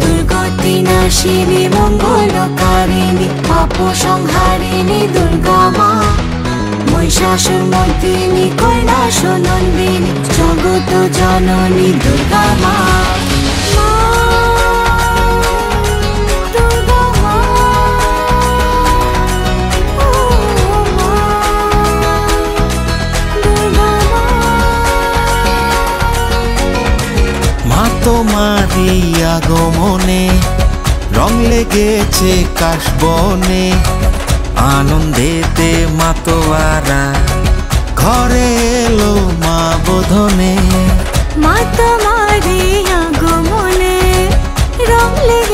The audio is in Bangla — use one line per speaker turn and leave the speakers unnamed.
দুর্গতিনাশিনী মঙ্গলকারিণী পাপ সংহারিণী দুর্গা মা, মহিষাসুরমর্দিনী কৈলাসনন্দিনী জগত জননী দুর্গা মা।
তোমারি আগমনে রং লেগেছে কাশবনে, আনন্দেতে মাতোয়ারা ঘরে এলো মা বোধনে।
মা তোমারি আগমনে রং লেগে